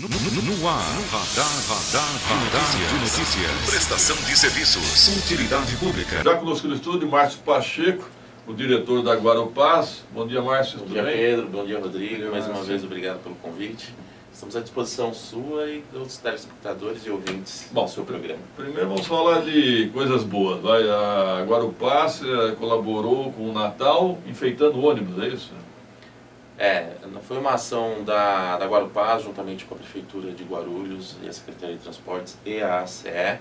No ar, radar de notícias. Prestação de serviços. Utilidade pública. Já conosco no estúdio, Márcio Pacheco, o diretor da Guarupaz. Bom dia, Márcio. Bom dia, Pedro. Bom dia, Rodrigo. Mais uma vez, obrigado pelo convite. Estamos à disposição sua e dos telespectadores e ouvintes do seu programa. Primeiro vamos falar de coisas boas. A Guarupaz colaborou com o Natal enfeitando ônibus, é isso? Foi uma ação da Guarupaz, juntamente com a Prefeitura de Guarulhos e a Secretaria de Transportes e a ACE,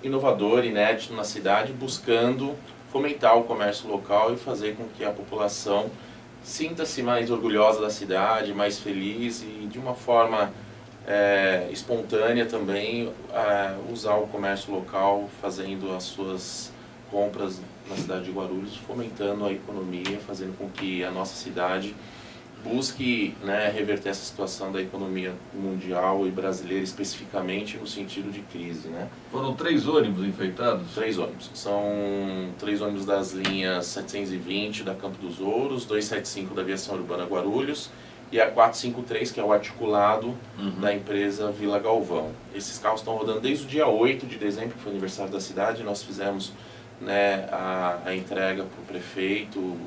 inovador, inédito na cidade, buscando fomentar o comércio local e fazer com que a população sinta-se mais orgulhosa da cidade, mais feliz e de uma forma espontânea também usar o comércio local, fazendo as suas compras na cidade de Guarulhos, fomentando a economia, fazendo com que a nossa cidade busque reverter essa situação da economia mundial e brasileira especificamente no sentido de crise. Foram 3 ônibus enfeitados? 3 ônibus. São 3 ônibus das linhas 720 da Campo dos Ouros, 275 da Aviação Urbana Guarulhos e a 453, que é o articulado da empresa Vila Galvão. Esses carros estão rodando desde o dia 8 de dezembro, que foi o aniversário da cidade. Nós fizemos a entrega para o prefeito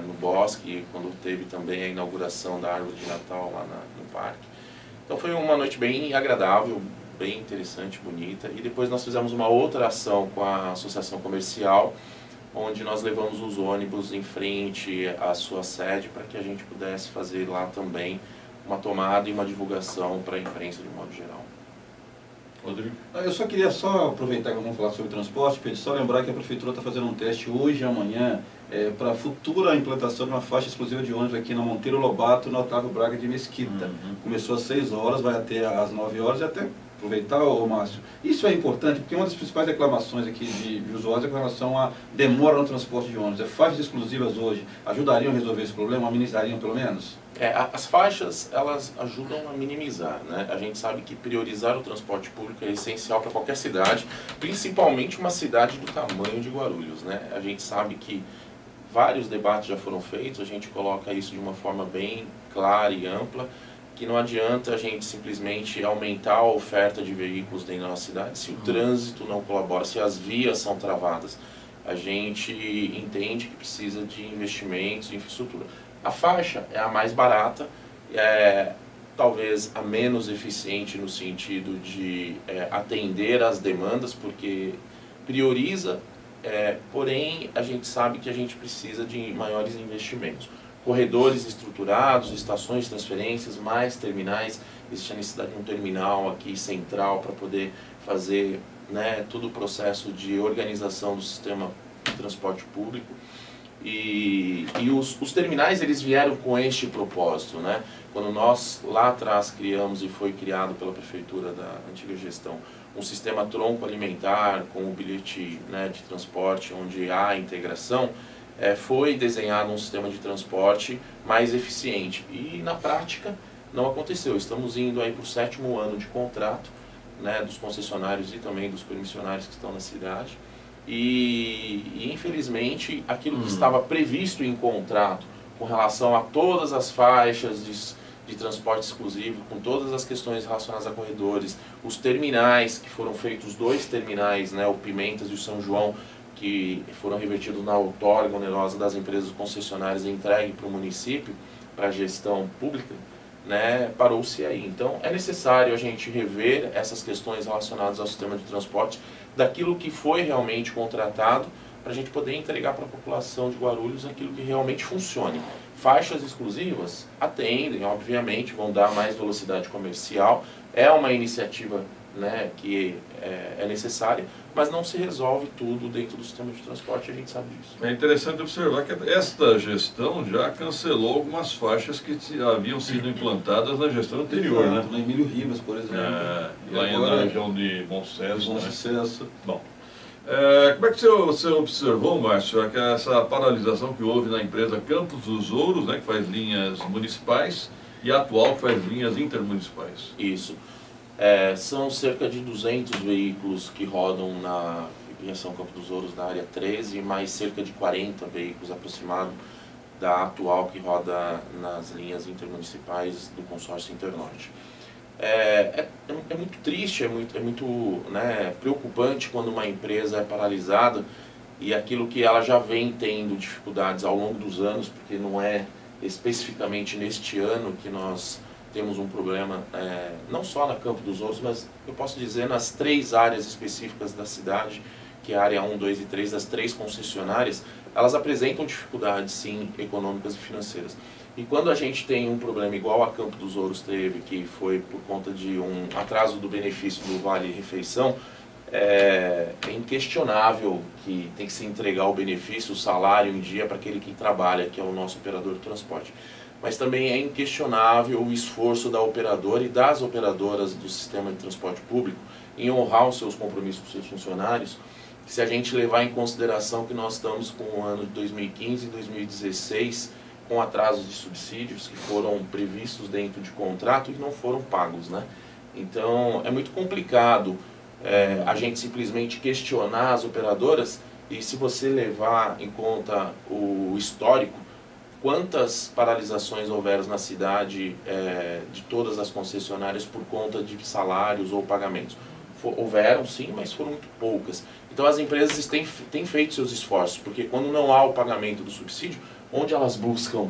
no Bosque, quando teve também a inauguração da árvore de Natal lá no parque. Então foi uma noite bem agradável, bem interessante, bonita. E depois nós fizemos uma outra ação com a Associação Comercial, onde nós levamos os ônibus em frente à sua sede para que a gente pudesse fazer lá também uma tomada e uma divulgação para a imprensa de modo geral. Rodrigo? Eu só queria aproveitar que vamos falar sobre transporte, Pedro, só lembrar que a Prefeitura está fazendo um teste hoje e amanhã para a futura implantação de uma faixa exclusiva de ônibus aqui na Monteiro Lobato, na Otávio Braga de Mesquita. Começou às 6 horas, vai até às 9 horas e até aproveitar, Márcio. Isso é importante porque uma das principais reclamações aqui de usuários é com relação à demora no transporte de ônibus. Faixas exclusivas hoje ajudariam a resolver esse problema, amenizariam pelo menos? As faixas, elas ajudam a minimizar, A gente sabe que priorizar o transporte público é essencial para qualquer cidade, principalmente uma cidade do tamanho de Guarulhos, A gente sabe que vários debates já foram feitos, a gente coloca isso de uma forma bem clara e ampla, que não adianta a gente simplesmente aumentar a oferta de veículos dentro da nossa cidade se o trânsito não colabora, se as vias são travadas. A gente entende que precisa de investimentos em infraestrutura. A faixa é a mais barata, talvez a menos eficiente no sentido de atender às demandas, porque prioriza, porém a gente sabe que a gente precisa de maiores investimentos. Corredores estruturados, estações de transferências, mais terminais. Existe a necessidade de um terminal aqui central para poder fazer todo o processo de organização do sistema de transporte público. E os terminais, eles vieram com este propósito, Quando nós lá atrás criamos e foi criado pela prefeitura da antiga gestão um sistema tronco alimentar com o bilhete de transporte onde há integração, foi desenhado um sistema de transporte mais eficiente e na prática não aconteceu. Estamos indo aí para o 7º ano de contrato dos concessionários e também dos permissionários que estão na cidade e infelizmente aquilo que estava previsto em contrato com relação a todas as faixas de transporte exclusivo, com todas as questões relacionadas a corredores, os terminais, que foram feitos 2 terminais, o Pimentas e o São João, que foram revertidos na outorga onerosa das empresas concessionárias e entregue para o município, para a gestão pública, parou-se aí. Então é necessário a gente rever essas questões relacionadas ao sistema de transporte, daquilo que foi realmente contratado, para a gente poder entregar para a população de Guarulhos aquilo que realmente funcione. Faixas exclusivas atendem, obviamente, vão dar mais velocidade comercial, é uma iniciativa que é necessária, mas não se resolve tudo dentro do sistema de transporte, a gente sabe disso. É interessante observar que esta gestão já cancelou algumas faixas que haviam sido implantadas na gestão anterior, No Emílio Ribas, por exemplo. Lá na região de Bom Sucesso. Bom Sucesso. Bom, como é que você observou, Márcio, que essa paralisação que houve na empresa Campos dos Ouros, que faz linhas municipais, e a atual que faz linhas intermunicipais? Isso. São cerca de 200 veículos que rodam na Aviação Campos dos Ouros na área 13 e mais cerca de 40 veículos aproximados da atual que roda nas linhas intermunicipais do consórcio Internorte. É muito triste, é muito né, preocupante quando uma empresa é paralisada e aquilo que ela já vem tendo dificuldades ao longo dos anos, porque não é especificamente neste ano que nós temos um problema, não só na Campos dos Ouros, mas eu posso dizer nas 3 áreas específicas da cidade, que é a área 1, 2 e 3, das 3 concessionárias, elas apresentam dificuldades, sim, econômicas e financeiras. E quando a gente tem um problema igual a Campos dos Ouros teve, que foi por conta de um atraso do benefício do Vale Refeição, é inquestionável que tem que se entregar o benefício, o salário em dia para aquele que trabalha, que é o nosso operador de transporte. Mas também é inquestionável o esforço da operadora e das operadoras do sistema de transporte público em honrar os seus compromissos com seus funcionários, se a gente levar em consideração que nós estamos com o ano de 2015 e 2016 com atrasos de subsídios que foram previstos dentro de contrato e não foram pagos, né? Então é muito complicado a gente simplesmente questionar as operadoras, e se você levar em conta o histórico, quantas paralisações houveram na cidade de todas as concessionárias por conta de salários ou pagamentos? Houveram sim, mas foram muito poucas. Então as empresas têm feito seus esforços, porque quando não há o pagamento do subsídio, onde elas buscam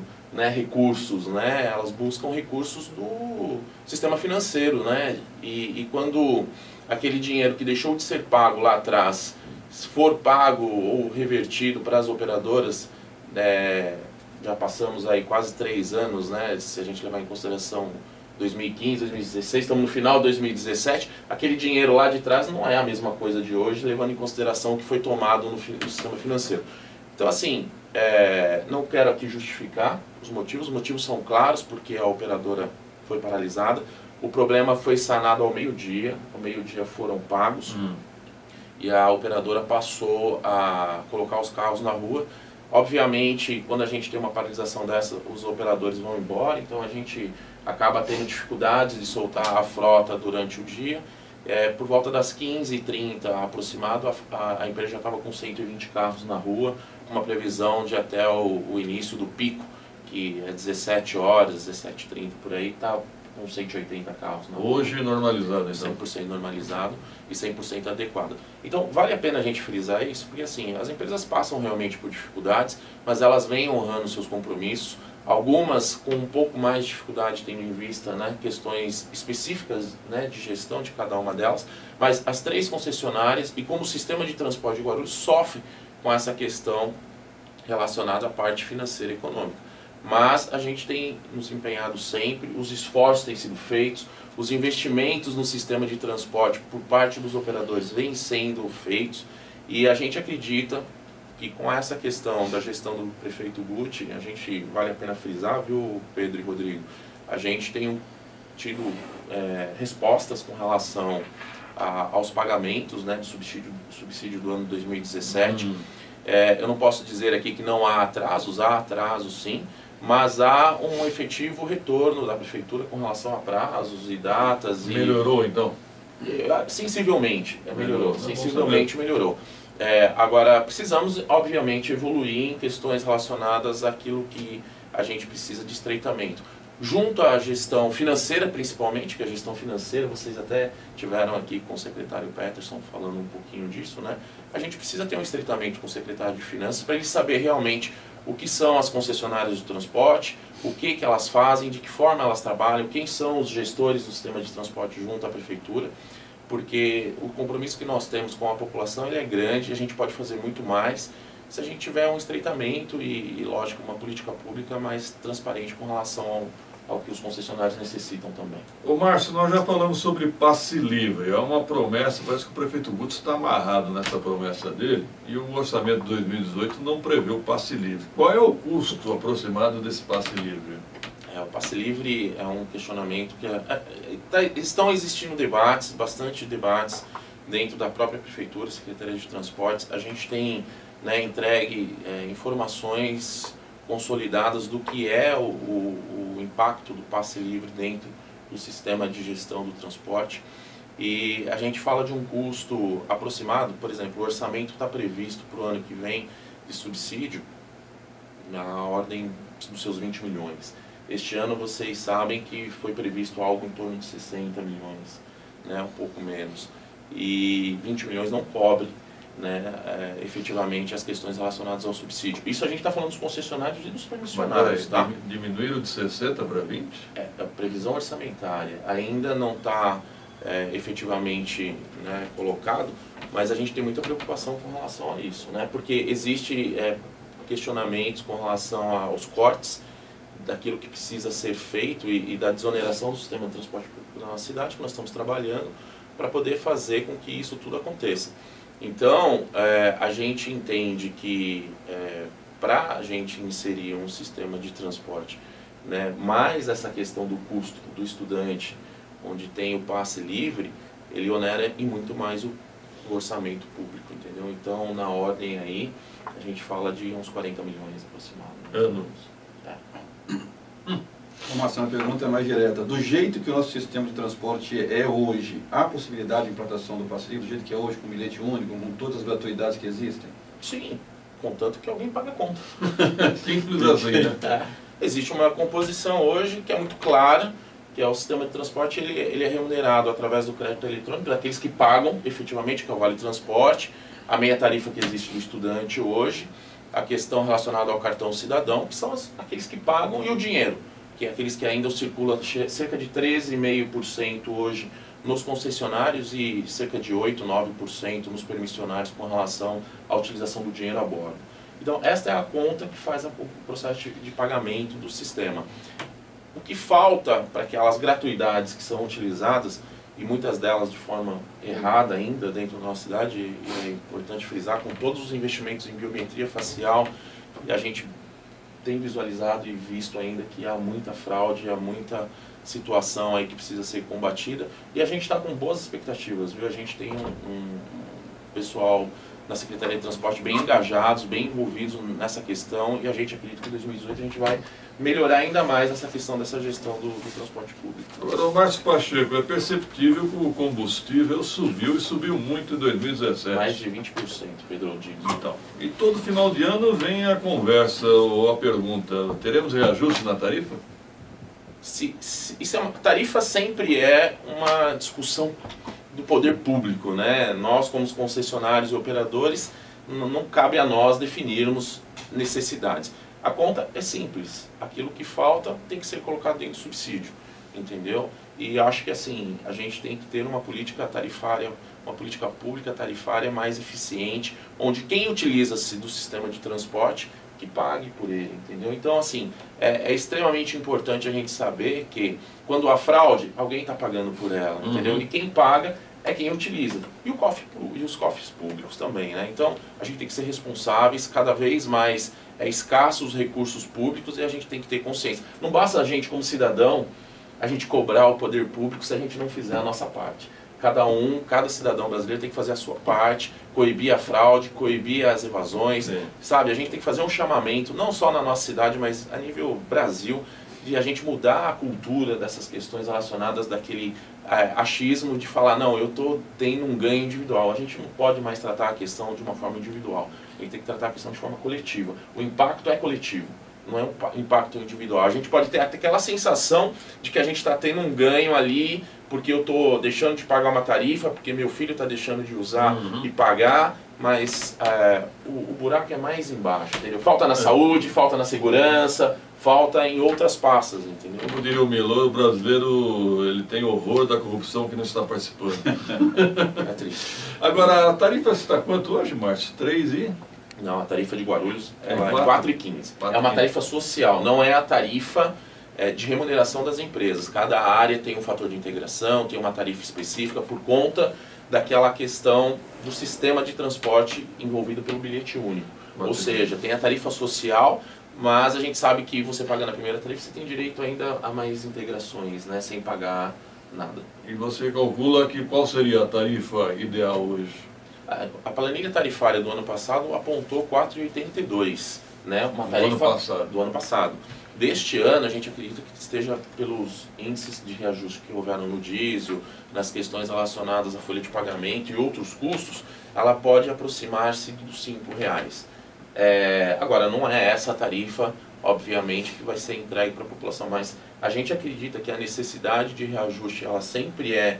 recursos? Elas buscam recursos do sistema financeiro, e quando aquele dinheiro que deixou de ser pago lá atrás for pago ou revertido para as operadoras, já passamos aí quase 3 anos, se a gente levar em consideração 2015, 2016, estamos no final de 2017, aquele dinheiro lá de trás não é a mesma coisa de hoje, levando em consideração o que foi tomado no sistema financeiro. Então assim, não quero aqui justificar os motivos são claros, porque a operadora foi paralisada, o problema foi sanado ao meio-dia foram pagos, e a operadora passou a colocar os carros na rua. Obviamente, quando a gente tem uma paralisação dessa, os operadores vão embora, então a gente acaba tendo dificuldades de soltar a frota durante o dia. Por volta das 15h30 aproximado, a empresa já estava com 120 carros na rua, com uma previsão de até o início do pico, que é 17 horas, 17h30 por aí, está com 180 carros na rua. Hoje normalizado, então. 100% normalizado e 100% adequado. Então, vale a pena a gente frisar isso, porque assim, as empresas passam realmente por dificuldades, mas elas vêm honrando seus compromissos, algumas com um pouco mais de dificuldade, tendo em vista questões específicas de gestão de cada uma delas, mas as 3 concessionárias e como o sistema de transporte de Guarulhos sofre com essa questão relacionada à parte financeira e econômica. Mas a gente tem nos empenhado sempre, os esforços têm sido feitos, os investimentos no sistema de transporte por parte dos operadores vêm sendo feitos, e a gente acredita que com essa questão da gestão do prefeito Guti, a gente, vale a pena frisar, viu, Pedro e Rodrigo, a gente tem tido respostas com relação aos pagamentos do subsídio do ano 2017. Eu não posso dizer aqui que não há atrasos sim, mas há um efetivo retorno da prefeitura com relação a prazos e datas. Melhorou então? Sensivelmente, sensivelmente melhorou. Agora, precisamos, obviamente, evoluir em questões relacionadas àquilo que a gente precisa de estreitamento. Junto à gestão financeira, principalmente, que a gestão financeira, vocês até tiveram aqui com o secretário Peterson falando um pouquinho disso, a gente precisa ter um estreitamento com o secretário de Finanças para ele saber realmente o que são as concessionárias de transporte, o que elas fazem, de que forma elas trabalham, quem são os gestores do sistema de transporte junto à prefeitura, porque o compromisso que nós temos com a população ele é grande, a gente pode fazer muito mais se a gente tiver um estreitamento e lógico, uma política pública mais transparente com relação ao que os concessionários necessitam também. Ô Márcio, nós já falamos sobre passe livre, é uma promessa, parece que o prefeito Guti está amarrado nessa promessa dele, e o orçamento de 2018 não prevê o passe livre. Qual é o custo aproximado desse passe livre? O passe livre é um questionamento que estão existindo debates, bastante debates dentro da própria prefeitura, Secretaria de Transportes. A gente tem entregue informações consolidadas do que é o impacto do passe livre dentro do sistema de gestão do transporte. E a gente fala de um custo aproximado, por exemplo, o orçamento está previsto para o ano que vem de subsídio na ordem dos seus 20 milhões. Este ano vocês sabem que foi previsto algo em torno de 60 milhões, né, um pouco menos. E 20 milhões não cobre, né, efetivamente as questões relacionadas ao subsídio. Isso a gente está falando dos concessionários e dos permissionários, tá? Diminuíram de 60 para 20? A previsão orçamentária ainda não está efetivamente, né, colocado, mas a gente tem muita preocupação com relação a isso, né? Porque existe questionamentos com relação aos cortes daquilo que precisa ser feito e da desoneração do sistema de transporte público na nossa cidade, que nós estamos trabalhando para poder fazer com que isso tudo aconteça. Então, a gente entende que para a gente inserir um sistema de transporte, né, mais essa questão do custo do estudante, onde tem o passe livre, ele onera e muito mais o orçamento público, entendeu? Então, na ordem aí, a gente fala de uns 40 milhões aproximadamente. Anos. Informação, a pergunta é mais direta. Do jeito que o nosso sistema de transporte é hoje, há possibilidade de implantação do passe livre, do jeito que é hoje, com bilhete único, com todas as gratuidades que existem? Sim, contanto que alguém paga a conta. Simples assim, né? Existe uma composição hoje que é muito clara, que é o sistema de transporte, ele é remunerado através do crédito eletrônico, daqueles que pagam efetivamente, que é o Vale Transporte, a meia tarifa que existe do estudante hoje, a questão relacionada ao cartão cidadão, que são aqueles que pagam, e o dinheiro, que é aqueles que ainda circulam cerca de 13,5% hoje nos concessionários e cerca de 8, 9% nos permissionários com relação à utilização do dinheiro a bordo. Então, esta é a conta que faz o processo de pagamento do sistema. O que falta para aquelas gratuidades que são utilizadas, e muitas delas de forma errada ainda dentro da nossa cidade, e é importante frisar, com todos os investimentos em biometria facial, e a gente tem visualizado e visto ainda que há muita fraude, há muita situação aí que precisa ser combatida, e a gente está com boas expectativas, viu? A gente tem um pessoal na Secretaria de Transporte bem engajados, bem envolvidos nessa questão, e a gente acredita que em 2018 a gente vai melhorar ainda mais essa questão dessa gestão do transporte público. Agora, o Márcio Pacheco, é perceptível que o combustível subiu e subiu muito em 2017. Mais de 20%, Pedro, eu digo. Então, e todo final de ano vem a conversa ou a pergunta, teremos reajuste na tarifa? Isso é uma tarifa, sempre é uma discussão do poder público, né? Nós, como os concessionários e operadores, não cabe a nós definirmos necessidades. A conta é simples, aquilo que falta tem que ser colocado dentro do subsídio, entendeu? E acho que assim, a gente tem que ter uma política tarifária, uma política pública tarifária mais eficiente, onde quem utiliza-se do sistema de transporte, que pague por ele, entendeu? Então, assim, é extremamente importante a gente saber que quando há fraude, alguém está pagando por ela, entendeu? E quem paga é quem utiliza. E os cofres públicos também, né? Então, a gente tem que ser responsáveis, cada vez mais escassos os recursos públicos, e a gente tem que ter consciência. Não basta a gente, como cidadão, a gente cobrar o poder público se a gente não fizer a nossa parte. Cada cidadão brasileiro tem que fazer a sua parte, coibir a fraude, coibir as evasões, sabe? A gente tem que fazer um chamamento, não só na nossa cidade, mas a nível Brasil, de a gente mudar a cultura dessas questões relacionadas daquele achismo de falar, não, eu estou tendo um ganho individual. A gente não pode mais tratar a questão de uma forma individual, a gente tem que tratar a questão de forma coletiva. O impacto é coletivo, não é um impacto individual. A gente pode ter até aquela sensação de que a gente está tendo um ganho ali, porque eu estou deixando de pagar uma tarifa, porque meu filho está deixando de usar e pagar, mas o buraco é mais embaixo, entendeu? Falta na saúde, falta na segurança, falta em outras pastas, entendeu? Como diria o Milor, o brasileiro ele tem horror da corrupção que não está participando. É triste. Agora, a tarifa está quanto hoje, Márcio? 3 e... Não, a tarifa de Guarulhos é 4,15. É uma tarifa social, não é a tarifa de remuneração das empresas. Cada área tem um fator de integração, tem uma tarifa específica por conta daquela questão do sistema de transporte envolvido pelo bilhete único. Ou seja, tem a tarifa social, mas a gente sabe que você pagando a primeira tarifa, você tem direito ainda a mais integrações, né, sem pagar nada. E você calcula que qual seria a tarifa ideal hoje? A planilha tarifária do ano passado apontou 4,82, né, uma tarifa do ano passado. Deste ano, a gente acredita que esteja pelos índices de reajuste que houveram no diesel, nas questões relacionadas à folha de pagamento e outros custos, ela pode aproximar-se dos R$5. Agora, não é essa a tarifa, obviamente que vai ser entregue para a população, mas a gente acredita que a necessidade de reajuste ela sempre é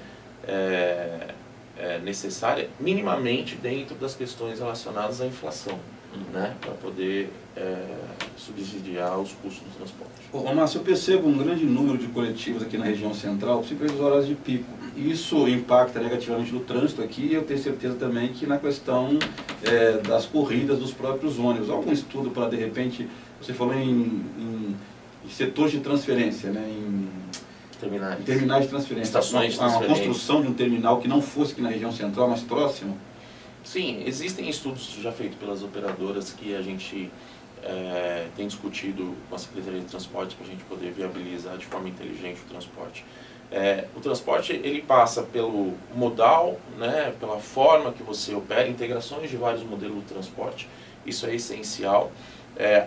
necessária, minimamente dentro das questões relacionadas à inflação, né, para poder subsidiar os custos do transporte. Ô, Márcio, eu percebo um grande número de coletivos aqui na região central, principalmente nos horários de pico. Isso impacta negativamente no trânsito aqui, e eu tenho certeza também que na questão das corridas dos próprios ônibus. Há algum estudo para, de repente, você falou em setores de transferência, né, em terminais de transferência. Estações de transferência. Uma construção de um terminal que não fosse aqui na região central, mais próximo? Sim, existem estudos já feitos pelas operadoras que a gente tem discutido com a Secretaria de Transportes para a gente poder viabilizar de forma inteligente o transporte. O transporte ele passa pelo modal, né, pela forma que você opera, integrações de vários modelos de transporte, isso é essencial.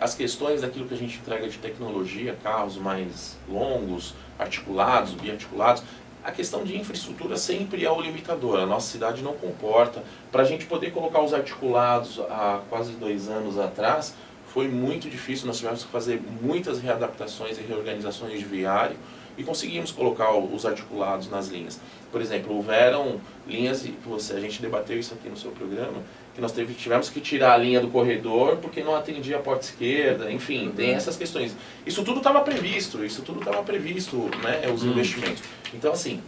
As questões daquilo que a gente entrega de tecnologia, carros mais longos, articulados, biarticulados, a questão de infraestrutura sempre é o limitador, a nossa cidade não comporta. Para a gente poder colocar os articulados há quase 2 anos atrás, foi muito difícil, nós tivemos que fazer muitas readaptações e reorganizações de viário e conseguimos colocar os articulados nas linhas. Por exemplo, houveram linhas, a gente debateu isso aqui no seu programa, que nós tivemos que tirar a linha do corredor porque não atendia a porta esquerda, enfim, tem essas questões. Isso tudo estava previsto, né, os investimentos. Então, assim,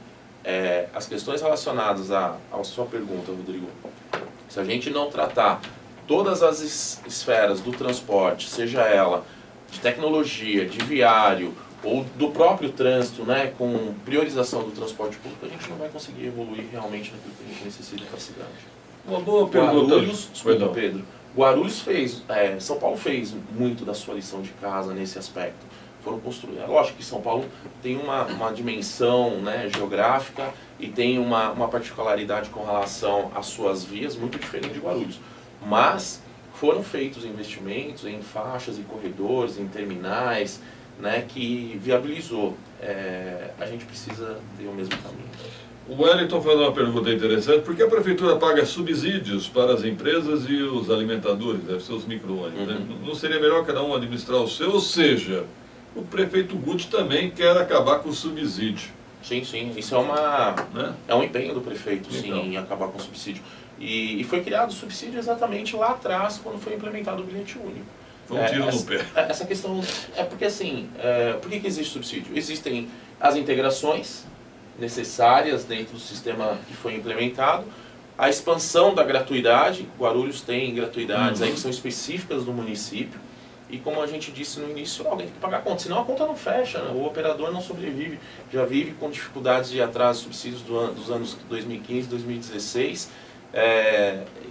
as questões relacionadas à sua pergunta, Rodrigo, se a gente não tratar todas as esferas do transporte, seja ela de tecnologia, de viário, ou do próprio trânsito, né, com priorização do transporte público, a gente não vai conseguir evoluir realmente naquilo que a gente necessita para a cidade. Uma boa pergunta. Guarulhos, desculpa, Pedro. Guarulhos fez, São Paulo fez muito da sua lição de casa nesse aspecto. Foram construídos. Lógico que São Paulo tem uma dimensão, né, geográfica e tem uma particularidade com relação às suas vias muito diferente de Guarulhos. Mas foram feitos investimentos em faixas e corredores, em terminais, né, que viabilizou. A gente precisa ter o mesmo caminho. O Wellington faz uma pergunta interessante. Por que a prefeitura paga subsídios para as empresas e os alimentadores, deve ser os micro-ônibus, né? Não seria melhor cada um administrar o seu? Ou seja, o prefeito Guti também quer acabar com o subsídio. Sim, sim. Isso é um empenho do prefeito, sim, em acabar com o subsídio. E foi criado o subsídio exatamente lá atrás, quando foi implementado o bilhete único. Foi um tiro no pé. Essa questão porque assim, por que existe subsídio? Existem as integrações necessárias dentro do sistema que foi implementado, a expansão da gratuidade, Guarulhos tem gratuidades aí que são específicas do município, e como a gente disse no início, alguém tem que pagar a conta, senão a conta não fecha, né? O operador não sobrevive, já vive com dificuldades de atraso de subsídios dos anos 2015, 2016,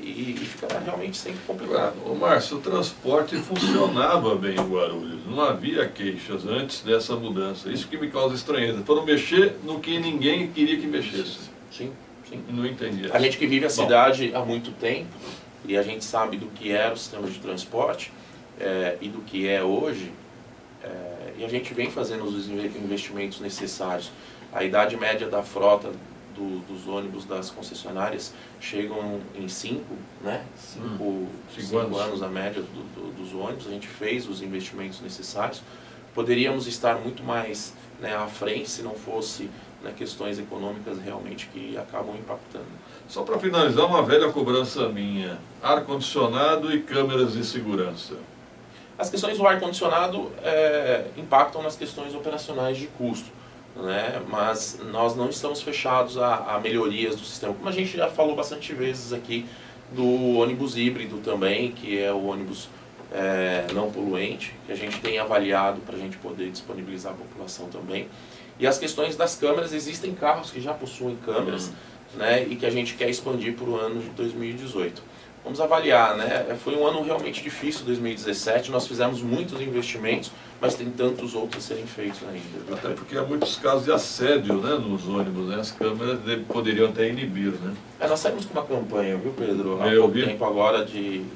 e fica realmente sempre complicado. Ô Márcio, o transporte funcionava bem em Guarulhos, não havia queixas antes dessa mudança. Isso que me causa estranheza. Foram mexer no que ninguém queria que mexesse. Sim, sim. Não entendi. A gente que vive a cidade há muito tempo, e a gente sabe do que era o sistema de transporte, e do que é hoje, e a gente vem fazendo os investimentos necessários. A idade média da frota dos ônibus das concessionárias chegam em 5 anos a média dos ônibus. A gente fez os investimentos necessários. Poderíamos estar muito mais, né, à frente se não fosse, né, questões econômicas realmente que acabam impactando. Só para finalizar, uma velha cobrança minha: ar-condicionado e câmeras de segurança. As questões do ar-condicionado impactam nas questões operacionais de custo, né? Mas nós não estamos fechados a melhorias do sistema, como a gente já falou bastante vezes aqui do ônibus híbrido também, que é o ônibus não poluente, que a gente tem avaliado para a gente poder disponibilizar a população também. E as questões das câmeras, existem carros que já possuem câmeras, né, e que a gente quer expandir para o ano de 2018. Vamos avaliar, né? Foi um ano realmente difícil, 2017, nós fizemos muitos investimentos, mas tem tantos outros a serem feitos ainda. Até porque há muitos casos de assédio, né, nos ônibus, né? As câmeras poderiam até inibir, né? Nós saímos com uma campanha, viu, Pedro? Há pouco tempo agora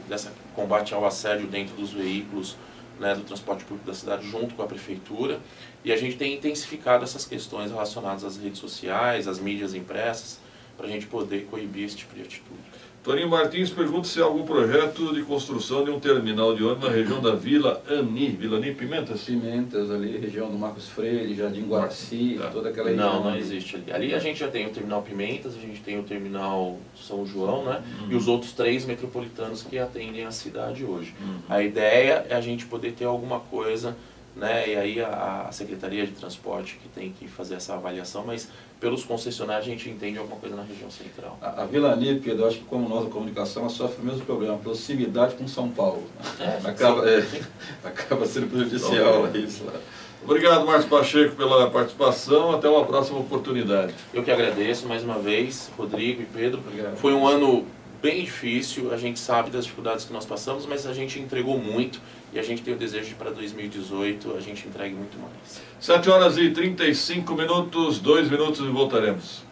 dessa combate ao assédio dentro dos veículos, né, do transporte público da cidade, junto com a prefeitura, e a gente tem intensificado essas questões relacionadas às redes sociais, às mídias impressas, para a gente poder coibir esse tipo de atitude. Toninho Martins pergunta se há algum projeto de construção de um terminal de ônibus na região da Vila Ani Pimentas? Pimentas ali, região do Marcos Freire, Jardim Guaraci, toda aquela região. Não existe ali. Ali a gente já tem o terminal Pimentas, a gente tem o terminal São João, né? E os outros 3 metropolitanos que atendem a cidade hoje. A ideia é a gente poder ter alguma coisa, né? E aí a Secretaria de Transporte que tem que fazer essa avaliação, mas pelos concessionários a gente entende alguma coisa na região central. A Vila Ani, Pedro, eu acho que como nós, a comunicação, ela sofre o mesmo problema, proximidade com São Paulo. Acaba sendo prejudicial isso lá. Obrigado, Márcio Pacheco, pela participação. Até uma próxima oportunidade. Eu que agradeço mais uma vez, Rodrigo e Pedro. Obrigado. Foi um ano bem difícil, a gente sabe das dificuldades que nós passamos, mas a gente entregou muito e a gente tem o desejo de para 2018 a gente entregue muito mais. 7h35, 2 minutos e voltaremos.